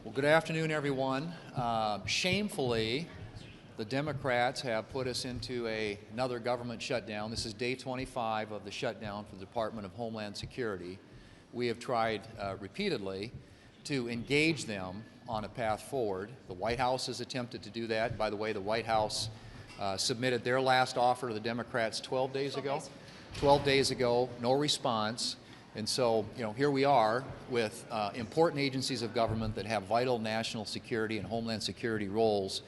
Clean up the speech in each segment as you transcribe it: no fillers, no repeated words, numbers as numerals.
Well, good afternoon, everyone. Shamefully, the Democrats have put us into another government shutdown. This is day 25 of the shutdown for the Department of Homeland Security. We have tried repeatedly to engage them on a path forward. The White House has attempted to do that. By the way, the White House submitted their last offer to the Democrats 12 days ago. 12 days ago, no response. And so, here we are with important agencies of government that have vital national security and homeland security roles,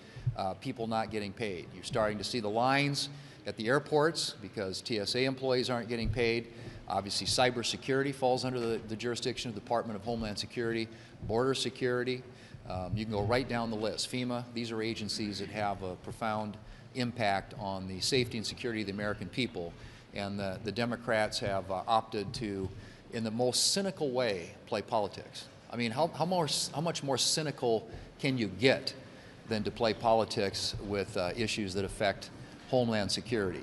people not getting paid. You're starting to see the lines at the airports because TSA employees aren't getting paid. Obviously, cybersecurity falls under the jurisdiction of the Department of Homeland Security, border security. You can go right down the list. FEMA, these are agencies that have a profound impact on the safety and security of the American people. And the Democrats have opted to, in the most cynical way, play politics. I mean, how much more cynical can you get than to play politics with issues that affect homeland security?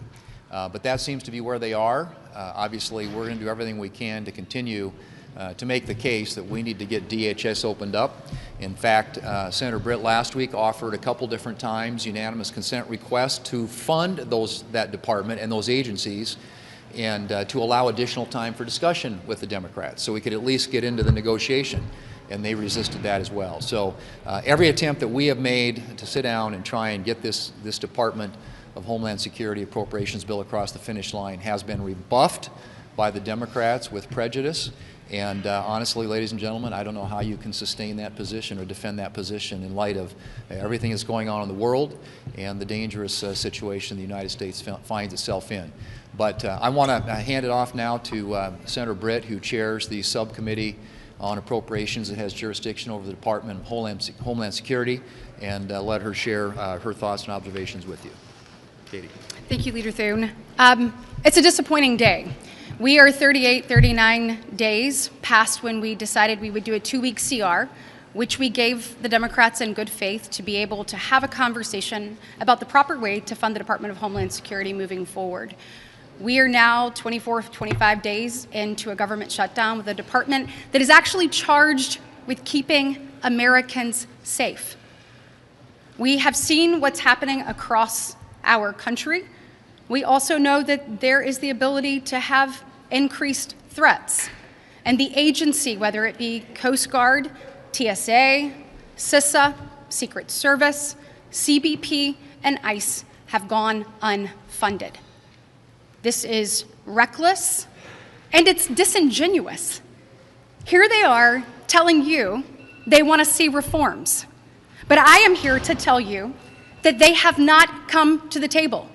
But that seems to be where they are. Obviously, we're going to do everything we can to continue to make the case that we need to get DHS opened up. In fact, Senator Britt last week offered a couple different times unanimous consent requests to fund that department and those agencies and to allow additional time for discussion with the Democrats so we could at least get into the negotiation. and they resisted that as well. So every attempt that we have made to sit down and try and get this Department of Homeland Security appropriations bill across the finish line has been rebuffed by the Democrats with prejudice. And honestly, ladies and gentlemen, I don't know how you can sustain that position or defend that position in light of everything that's going on in the world and the dangerous situation the United States finds itself in. But I want to hand it off now to Senator Britt, who chairs the subcommittee on appropriations that has jurisdiction over the Department of Homeland Security, and let her share her thoughts and observations with you. Katie. Thank you, Leader Thune. It's a disappointing day. We are 39 days past when we decided we would do a 2-week CR, which we gave the Democrats in good faith to be able to have a conversation about the proper way to fund the Department of Homeland Security moving forward. We are now 25 days into a government shutdown with a department that is actually charged with keeping Americans safe. We have seen what's happening across our country. We also know that there is the ability to have increased threats. And the agency, whether it be Coast Guard, TSA, CISA, Secret Service, CBP, and ICE have gone unfunded. This is reckless, and it's disingenuous. Here they are telling you they want to see reforms. But I am here to tell you that they have not come to the table.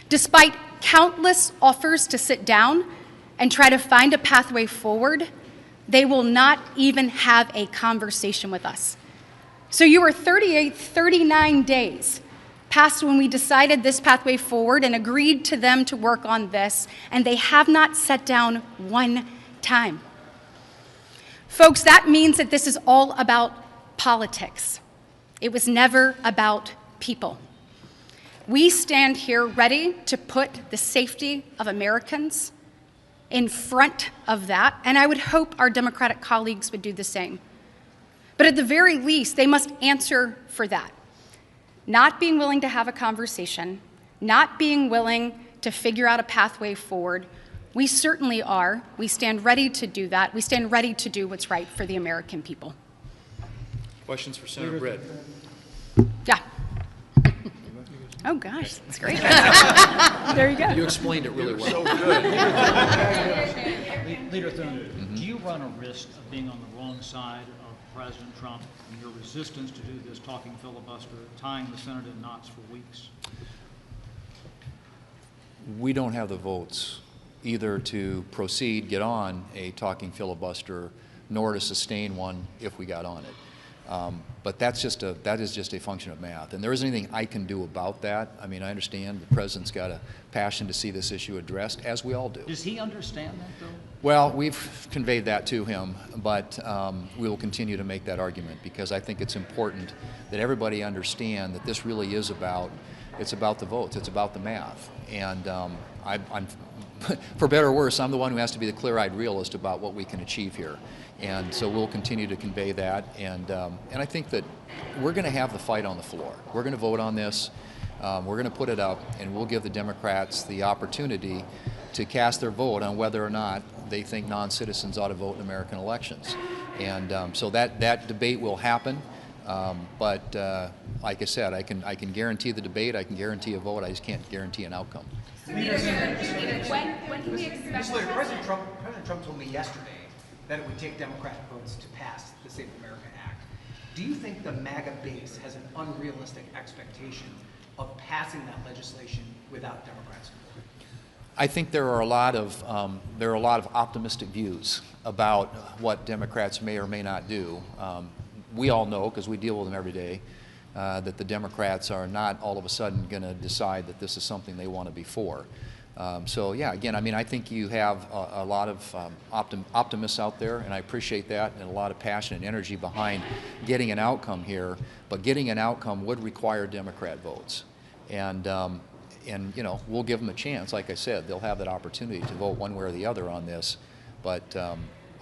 Despite countless offers to sit down and try to find a pathway forward, they will not even have a conversation with us. So you are 39 days past when we decided this pathway forward and agreed to them to work on this, and they have not sat down one time. Folks, that means that this is all about politics. It was never about people. We stand here ready to put the safety of Americans in front of that, and I would hope our Democratic colleagues would do the same. But at the very least, they must answer for that. Not being willing to have a conversation, not being willing to figure out a pathway forward. We certainly are. We stand ready to do that. We stand ready to do what's right for the American people. Questions for Senator Britt? Yeah. Oh gosh, that's great. There you go. You explained it really well. So good. Leader Thune, do you run a risk of being on the wrong side of President Trump in your resistance to do this talking filibuster, tying the Senate in knots for weeks? We don't have the votes either to proceed, get on a talking filibuster, nor to sustain one if we got on it. But that is just a function of math. And there isn't anything I can do about that. I mean, I understand the President's got a passion to see this issue addressed, as we all do. Does he understand that, though? Well, we've conveyed that to him, but we will continue to make that argument because I think it's important that everybody understand that this really is it's about the votes, it's about the math. And I'm for better or worse, I'm the one who has to be the clear-eyed realist about what we can achieve here. And so we'll continue to convey that. And I think that we're going to have the fight on the floor. We're going to vote on this. We're going to put it up, and we'll give the Democrats the opportunity to cast their vote on whether or not they think non-citizens ought to vote in American elections. And so that debate will happen. But like I said, I can guarantee the debate. I can guarantee a vote. I just can't guarantee an outcome. When can we expect? President Trump told me yesterday that it would take Democratic votes to pass the Safe America Act. Do you think the MAGA base has an unrealistic expectation of passing that legislation without Democrat support? I think there are a lot of optimistic views about what Democrats may or may not do. We all know, because we deal with them every day, that the Democrats are not all of a sudden going to decide that this is something they want to be for. So yeah, again, I mean, I think you have a lot of optimists out there, and I appreciate that, and a lot of passion and energy behind getting an outcome here. But getting an outcome would require Democrat votes, and you know, we'll give them a chance. Like I said, they'll have that opportunity to vote one way or the other on this. But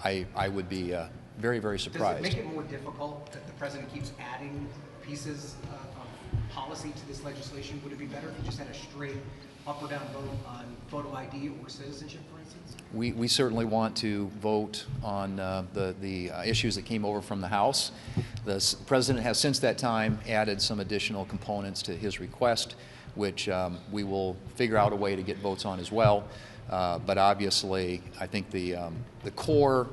I would be very, very surprised. Does it make it more difficult that the president keeps adding pieces of policy to this legislation? Would it be better if he just had a straight up or down vote on photo ID or citizenship, for instance? We certainly want to vote on the issues that came over from the House. The President has since that time added some additional components to his request, which we will figure out a way to get votes on as well. But obviously, I think the core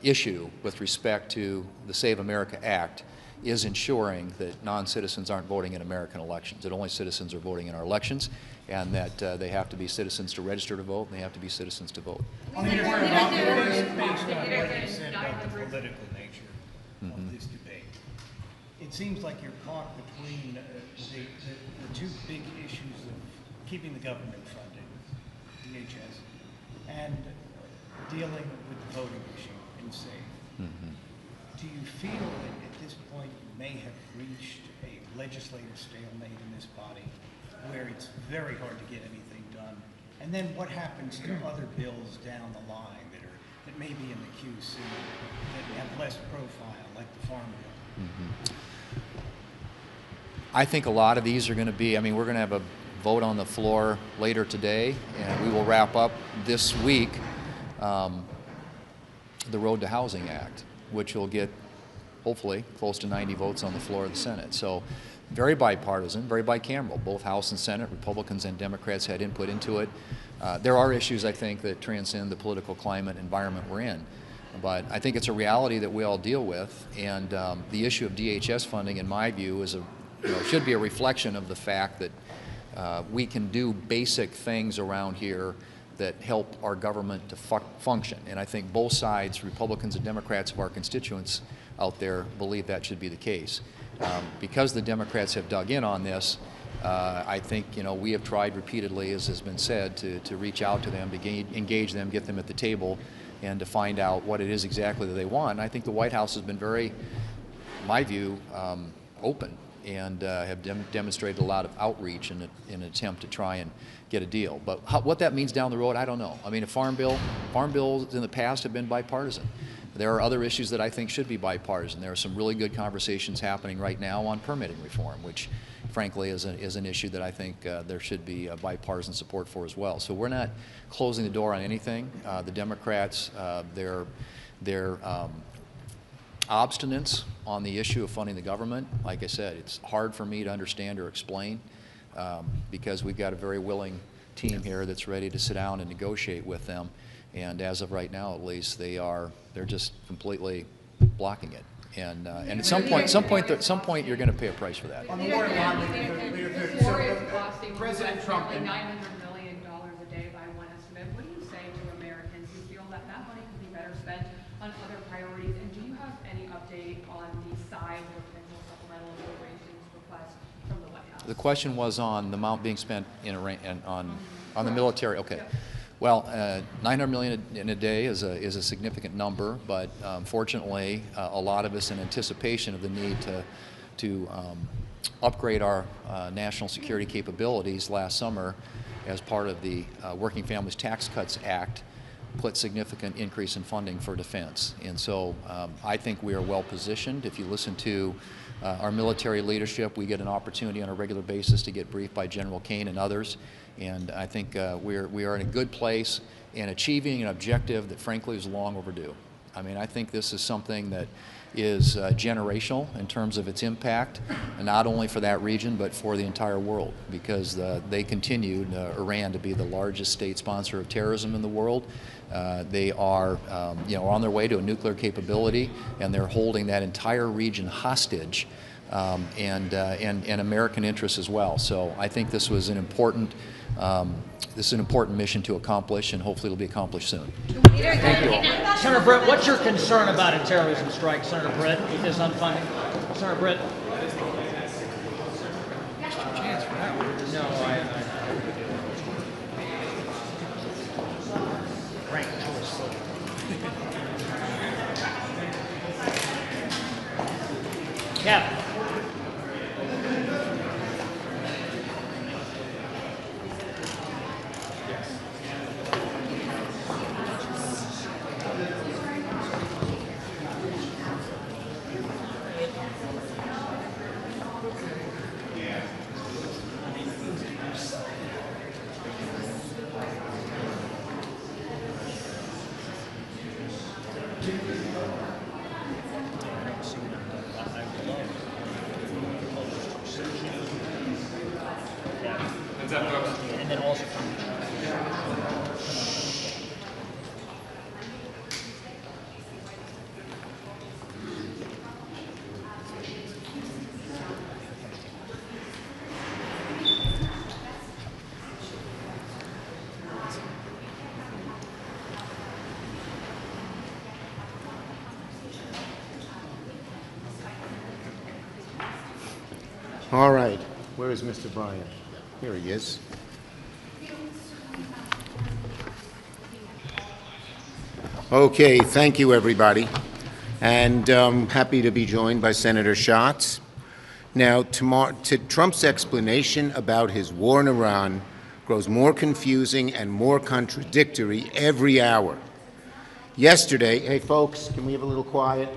issue with respect to the Save America Act is ensuring that non-citizens aren't voting in American elections, that only citizens are voting in our elections, and that they have to be citizens to register to vote, and they have to be citizens to vote. Based on what you said about the political nature of this debate, it seems like you're caught between the two big issues of keeping the government funded, DHS, and dealing with the voting issue in SAVE. Do you feel that at this point you may have reached a legislative stalemate in this body where it's very hard to get anything done? And then what happens to other bills down the line that may be in the queue soon that have less profile, like the Farm Bill? I think a lot of these are going to be, I mean, we're going to have a vote on the floor later today, and we will wrap up this week the Road to Housing Act, which will get, hopefully, close to 90 votes on the floor of the Senate. So very bipartisan, very bicameral. Both House and Senate, Republicans and Democrats had input into it. There are issues, I think, that transcend the political climate environment we're in. But I think it's a reality that we all deal with, and the issue of DHS funding, in my view, is should be a reflection of the fact that we can do basic things around here that help our government to function. And I think both sides, Republicans and Democrats of our constituents out there, believe that should be the case. Because the Democrats have dug in on this, I think we have tried repeatedly, as has been said, to reach out to them, to engage them, get them at the table, and to find out what it is exactly that they want. And I think the White House has been very, in my view, open and have demonstrated a lot of outreach in an attempt to try and get a deal. But what that means down the road, I don't know. I mean, farm bills in the past have been bipartisan. There are other issues that I think should be bipartisan. There are some really good conversations happening right now on permitting reform, which frankly is an issue that I think there should be bipartisan support for as well. So we're not closing the door on anything. The Democrats, their obstinance on the issue of funding the government, like I said, it's hard for me to understand or explain because we've got a very willing team here that's ready to sit down and negotiate with them. And as of right now, at least, they're just completely blocking it. And at some point, you're going to pay a price for that. On the war in London, President Trump $900 million a day by one estimate. What do you say to Americans who feel that that money could be better spent on other priorities? And do you have any update on the size of potential supplemental appropriations request from the White House? The question was on the amount being spent on the military. Okay. Well, $900 million in a day is a significant number, but fortunately, a lot of us in anticipation of the need to upgrade our national security capabilities last summer as part of the Working Families Tax Cuts Act put significant increase in funding for defense. And so I think we are well positioned. If you listen to our military leadership, we get an opportunity on a regular basis to get briefed by General Kane and others. And I think we are in a good place in achieving an objective that frankly is long overdue. I mean, I think this is something that is generational in terms of its impact, and not only for that region, but for the entire world, because they continued, Iran, to be the largest state sponsor of terrorism in the world. They are on their way to a nuclear capability, and they're holding that entire region hostage, and American interests as well. So I think this was an important mission to accomplish, and hopefully it'll be accomplished soon. Thank you all. Senator Britt, what's your concern about a terrorism strike, Senator Britt, with this unfunding? Senator Britt? No, Frank choice. Captain. All right. Where is Mr. Bryan? Here he is. Okay, thank you, everybody. And happy to be joined by Senator Schatz. Now, Trump's explanation about his war in Iran grows more confusing and more contradictory every hour. Yesterday, hey folks, can we have a little quiet?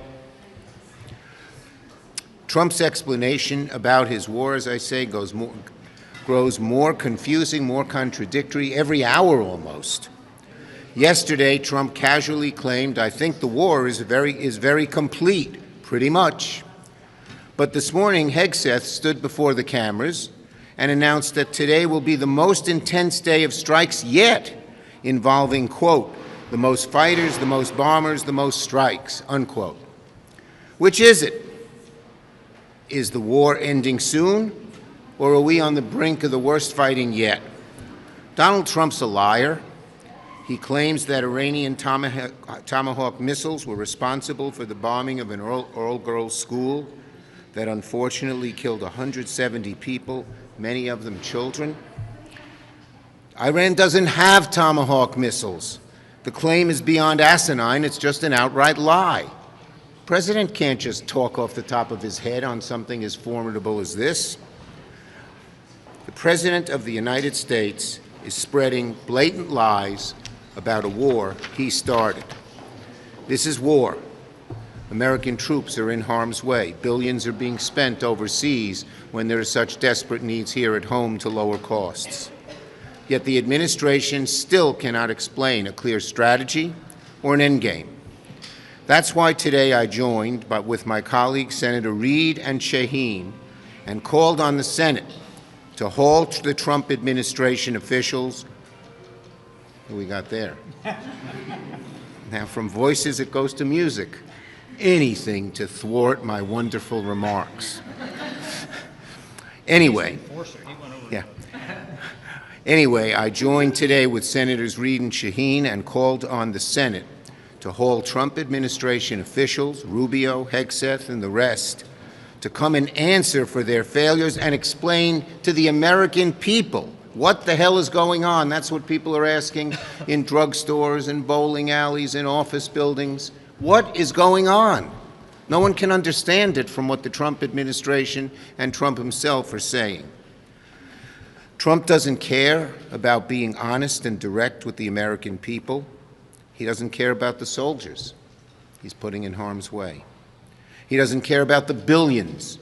Trump's explanation about his war, as I say, grows more confusing, more contradictory every hour almost. Yesterday, Trump casually claimed, I think the war is very complete, pretty much. But this morning, Hegseth stood before the cameras and announced that today will be the most intense day of strikes yet, involving, quote, the most fighters, the most bombers, the most strikes, unquote. Which is it? Is the war ending soon, or are we on the brink of the worst fighting yet? Donald Trump's a liar. He claims that Iranian Tomahawk missiles were responsible for the bombing of an all-girls school that unfortunately killed 170 people, many of them children. Iran doesn't have Tomahawk missiles. The claim is beyond asinine. It's just an outright lie. The president can't just talk off the top of his head on something as formidable as this. The President of the United States is spreading blatant lies about a war he started. This is war. American troops are in harm's way. Billions are being spent overseas when there are such desperate needs here at home to lower costs. Yet the administration still cannot explain a clear strategy or an endgame. That's why today I joined with my colleagues Senator Reid and Shaheen and called on the Senate to halt the Trump administration officials. What we got there? Now, from voices, it goes to music. Anything to thwart my wonderful remarks. Anyway, yeah. Anyway, I joined today with Senators Reid and Shaheen and called on the Senate to hold Trump administration officials, Rubio, Hegseth, and the rest, to come and answer for their failures and explain to the American people what the hell is going on. That's what people are asking in drugstores and bowling alleys and office buildings. What is going on? No one can understand it from what the Trump administration and Trump himself are saying. Trump doesn't care about being honest and direct with the American people. He doesn't care about the soldiers he's putting in harm's way. He doesn't care about the billions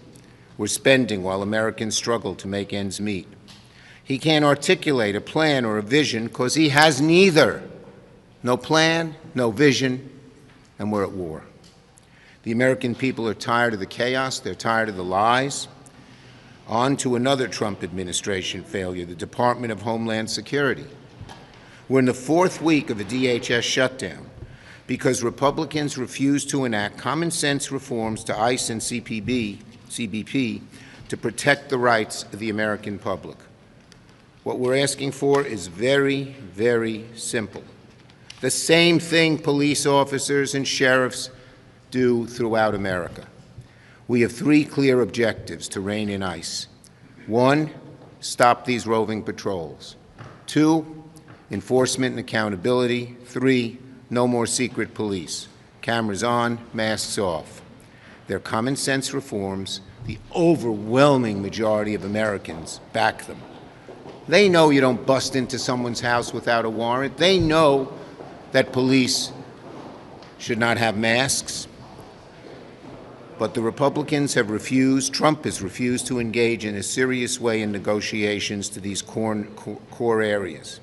we're spending while Americans struggle to make ends meet. He can't articulate a plan or a vision because he has neither. No plan, no vision, and we're at war. The American people are tired of the chaos. They're tired of the lies. On to another Trump administration failure, the Department of Homeland Security. We're in the fourth week of a DHS shutdown because Republicans refuse to enact common sense reforms to ICE and CBP to protect the rights of the American public. What we're asking for is very, very simple. The same thing police officers and sheriffs do throughout America. We have three clear objectives to rein in ICE. 1, stop these roving patrols. 2, enforcement and accountability. 3, no more secret police. Cameras on, masks off. They're common sense reforms. The overwhelming majority of Americans back them. They know you don't bust into someone's house without a warrant. They know that police should not have masks. But the Republicans have refused, Trump has refused to engage in a serious way in negotiations to these core areas.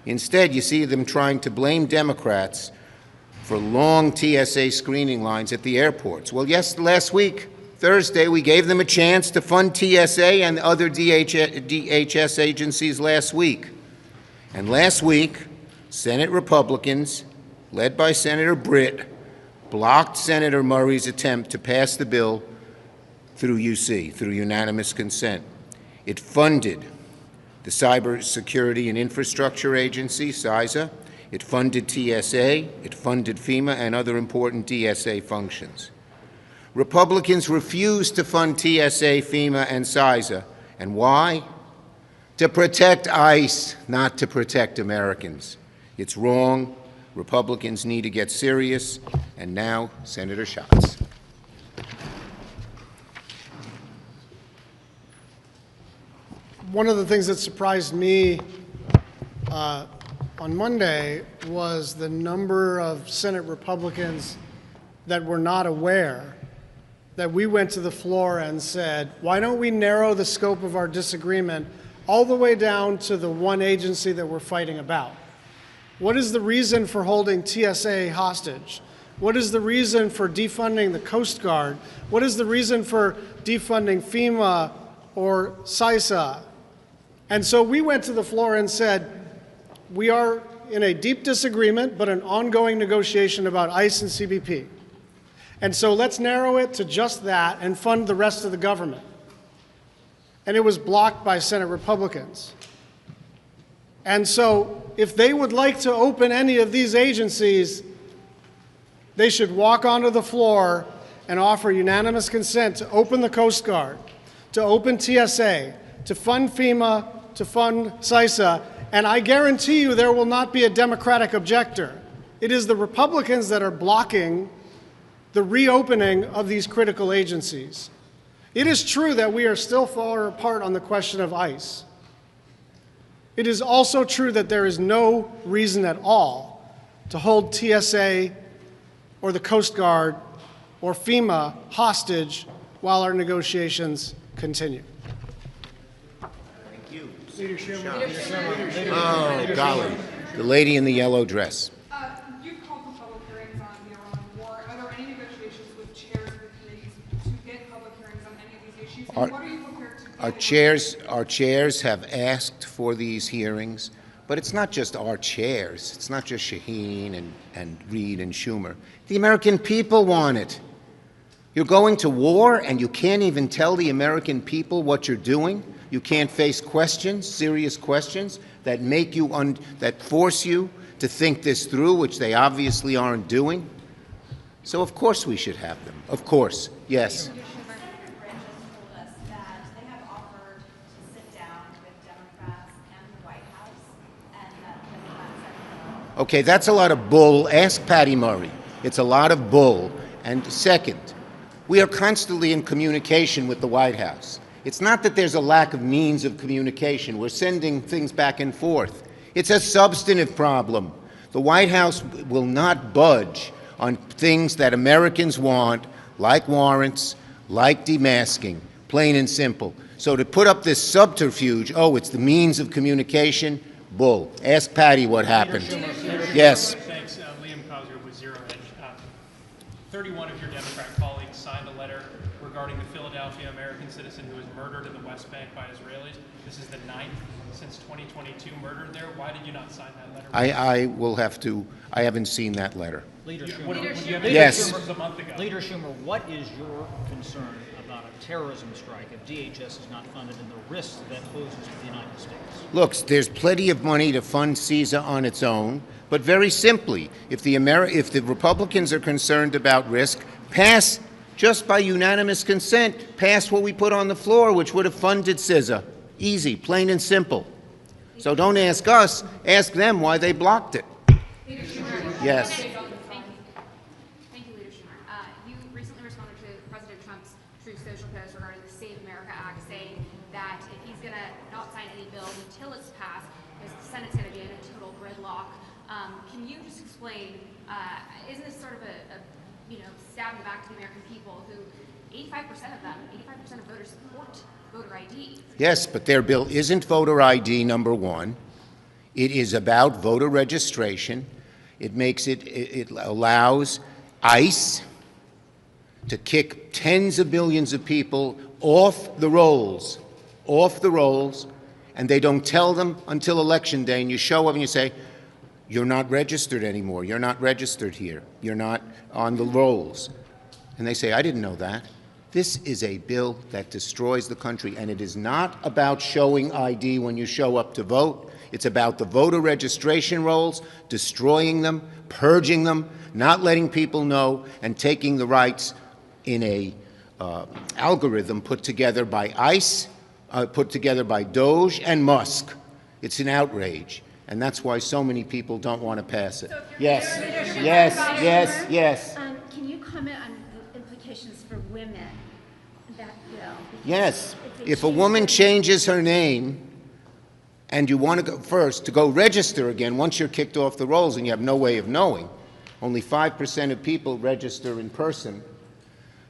Instead, you see them trying to blame Democrats for long TSA screening lines at the airports. Well, yes, last week, Thursday, we gave them a chance to fund TSA and other DHS agencies last week. And last week, Senate Republicans, led by Senator Britt, blocked Senator Murray's attempt to pass the bill through UC, through unanimous consent. It funded the Cybersecurity and Infrastructure Agency, CISA. It funded TSA. It funded FEMA and other important DSA functions. Republicans refuse to fund TSA, FEMA, and CISA. And why? To protect ICE, not to protect Americans. It's wrong. Republicans need to get serious. And now, Senator Schatz. One of the things that surprised me on Monday was the number of Senate Republicans that were not aware that we went to the floor and said, why don't we narrow the scope of our disagreement all the way down to the one agency that we're fighting about? What is the reason for holding TSA hostage? What is the reason for defunding the Coast Guard? What is the reason for defunding FEMA or CISA? And so we went to the floor and said, we are in a deep disagreement, but an ongoing negotiation about ICE and CBP. And so let's narrow it to just that and fund the rest of the government. And it was blocked by Senate Republicans. And so if they would like to open any of these agencies, they should walk onto the floor and offer unanimous consent to open the Coast Guard, to open TSA, to fund FEMA, to fund CISA, and I guarantee you there will not be a Democratic objector. It is the Republicans that are blocking the reopening of these critical agencies. It is true that we are still far apart on the question of ICE. It is also true that there is no reason at all to hold TSA or the Coast Guard or FEMA hostage while our negotiations continue. Thank you. Oh, golly. The lady in the yellow dress. You've called for public hearings on the Iran war. Are there any negotiations with chairs of the committees to get public hearings on any of these issues? And what are you prepared to do? Our chairs have asked for these hearings, but it's not just our chairs. It's not just Shaheen and Reid and Schumer. The American people want it. You're going to war and you can't even tell the American people what you're doing. You can't face questions, serious questions, that make you, that force you to think this through, which they obviously aren't doing. So of course we should have them. Of course. Yes. Okay, that's a lot of bull. Ask Patty Murray. It's a lot of bull. And second, we are constantly in communication with the White House. It's not that there's a lack of means of communication. We're sending things back and forth. It's a substantive problem. The White House will not budge on things that Americans want, like warrants, like demasking, plain and simple. So to put up this subterfuge, oh, it's the means of communication, bull. Ask Patty what happened. Yes. Thanks. Liam Cosger with Zero Hedge. 31 of your Democrat colleagues signed a letter regarding the Philadelphia American citizen who was murdered in the West Bank by Israelis. This is the 9th since 2022 murdered there. Why did you not sign that letter? I will have to. I haven't seen that letter. Leader Schumer. Yes. Leader Schumer was a month ago. Leader Schumer, what is your concern about a terrorism strike if DHS is not funded and the risks that poses to the United States? Look, there's plenty of money to fund CISA on its own, but very simply, if the Republicans are concerned about risk, pass, just by unanimous consent, pass what we put on the floor, which would have funded CISA. Easy, plain and simple. So don't ask us, ask them why they blocked it. Yes. Thank you, Leader Schumer. You recently responded to President Trump's Truth Social post regarding the Save America Act, saying that if he's going to not sign any bill until it's passed, because the Senate's going to be in a total gridlock. Can you just explain, isn't this sort of a stabbing back to the American people who 85% of them, 85% of voters support voter ID? Yes, but their bill isn't voter ID, number one. It is about voter registration. It makes it allows ICE to kick tens of millions of people off the rolls, and they don't tell them until Election Day, and you show up and you say, you're not registered anymore, you're not registered here, you're not on the rolls. And they say, I didn't know that. This is a bill that destroys the country, and it is not about showing ID when you show up to vote. It's about the voter registration rolls, destroying them, purging them, not letting people know, and taking the rights in a algorithm put together by ICE, put together by Doge and Musk. It's an outrage, and that's why so many people don't want to pass it. Yes, yes, yes, yes. Can you comment on the implications for women, that bill? Yes, if a woman changes her name and you want to go first, to go register again, once you're kicked off the rolls and you have no way of knowing, only 5% of people register in person,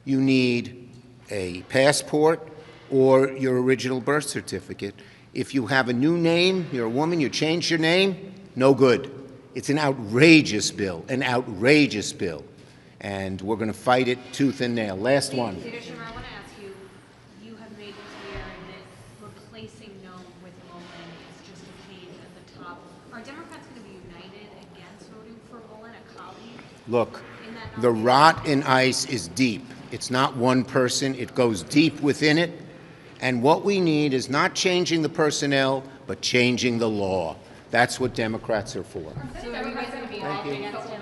you need a passport or your original birth certificate. If you have a new name, you're a woman, you change your name, no good. It's an outrageous bill, an outrageous bill. And we're going to fight it tooth and nail. Last one. Senator Schumer, I want to ask you, you have made clear that replacing no with Mullen is just a page at the top. Are Democrats going to be united against voting for Mullen, a colleague? Look, the rot in ICE is deep. It's not one person. It goes deep within it. And what we need is not changing the personnel, but changing the law. That's what Democrats are for. So are you guys going to be all against him?